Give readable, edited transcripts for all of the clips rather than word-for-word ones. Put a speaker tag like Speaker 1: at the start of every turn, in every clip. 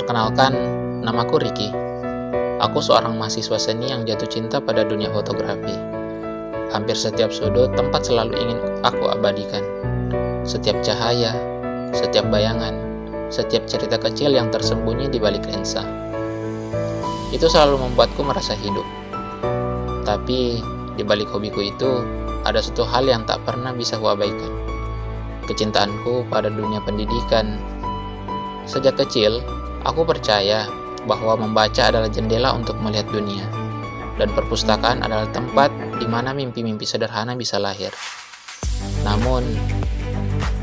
Speaker 1: Perkenalkan, namaku Ricky. Aku seorang mahasiswa seni yang jatuh cinta pada dunia fotografi. Hampir setiap sudut tempat selalu ingin aku abadikan. Setiap cahaya, setiap bayangan, setiap cerita kecil yang tersembunyi di balik lensa. Itu selalu membuatku merasa hidup. Tapi, di balik hobiku itu, ada satu hal yang tak pernah bisa kuabaikan. Kecintaanku pada dunia pendidikan. Sejak kecil, aku percaya bahwa membaca adalah jendela untuk melihat dunia, dan perpustakaan adalah tempat di mana mimpi-mimpi sederhana bisa lahir. Namun,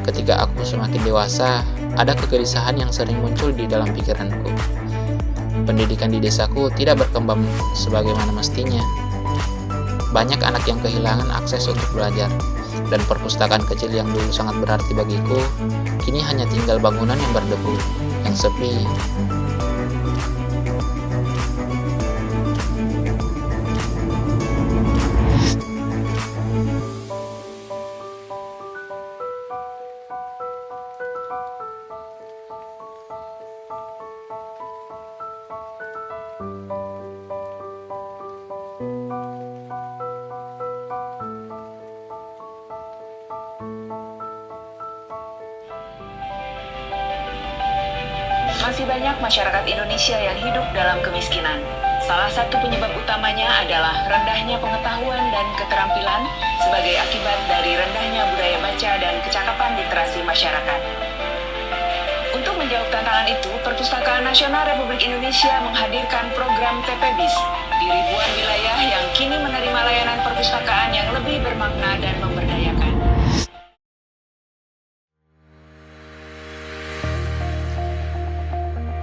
Speaker 1: ketika aku semakin dewasa, ada kegelisahan yang sering muncul di dalam pikiranku. Pendidikan di desaku tidak berkembang sebagaimana mestinya. Banyak anak yang kehilangan akses untuk belajar, dan perpustakaan kecil yang dulu sangat berarti bagiku, kini hanya tinggal bangunan yang berdebu, yang sepi.
Speaker 2: Masih banyak masyarakat Indonesia yang hidup dalam kemiskinan. Salah satu penyebab utamanya adalah rendahnya pengetahuan dan keterampilan sebagai akibat dari rendahnya budaya baca dan kecakapan literasi masyarakat. Untuk menjawab tantangan itu, Perpustakaan Nasional Republik Indonesia menghadirkan program TPBIS di ribuan wilayah yang kini menerima layanan perpustakaan yang lebih bermakna dan memberdayakan.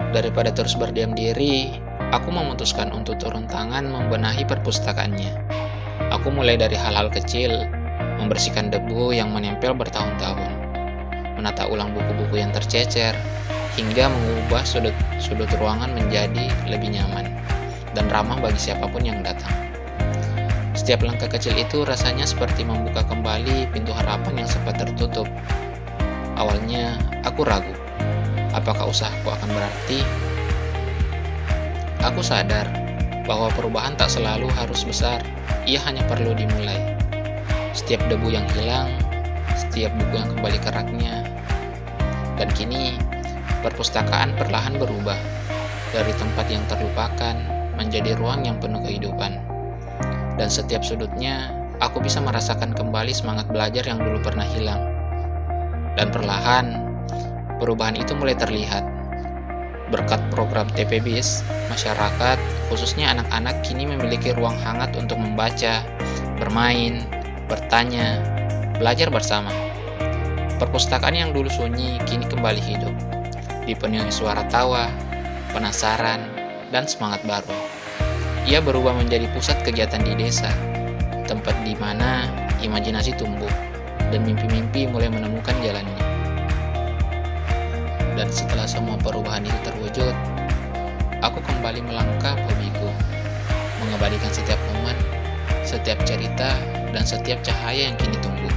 Speaker 1: Daripada terus berdiam diri, aku memutuskan untuk turun tangan membenahi perpustakaannya. Aku mulai dari hal-hal kecil, membersihkan debu yang menempel bertahun-tahun, menata ulang buku-buku yang tercecer, hingga mengubah sudut ruangan menjadi lebih nyaman dan ramah bagi siapapun yang datang. Setiap langkah kecil itu rasanya seperti membuka kembali pintu harapan yang sempat tertutup. Awalnya, aku ragu. Apakah usahaku akan berarti? Aku sadar bahwa perubahan tak selalu harus besar, ia hanya perlu dimulai. Setiap debu yang hilang, setiap buku yang kembali ke raknya. Dan kini, perpustakaan perlahan berubah, dari tempat yang terlupakan menjadi ruang yang penuh kehidupan. Dan setiap sudutnya, aku bisa merasakan kembali semangat belajar yang dulu pernah hilang. Dan perlahan, perubahan itu mulai terlihat. Berkat program TPBIS, masyarakat, khususnya anak-anak, kini memiliki ruang hangat untuk membaca, bermain, bertanya, belajar bersama. Perpustakaan yang dulu sunyi kini kembali hidup, dipenuhi suara tawa, penasaran, dan semangat baru. Ia berubah menjadi pusat kegiatan di desa, tempat di mana imajinasi tumbuh, dan mimpi-mimpi mulai menemukan jalannya. Dan setelah semua perubahan itu terwujud, aku kembali melangkah hobiku, mengabadikan setiap momen, setiap cerita, dan setiap cahaya yang kini tumbuh.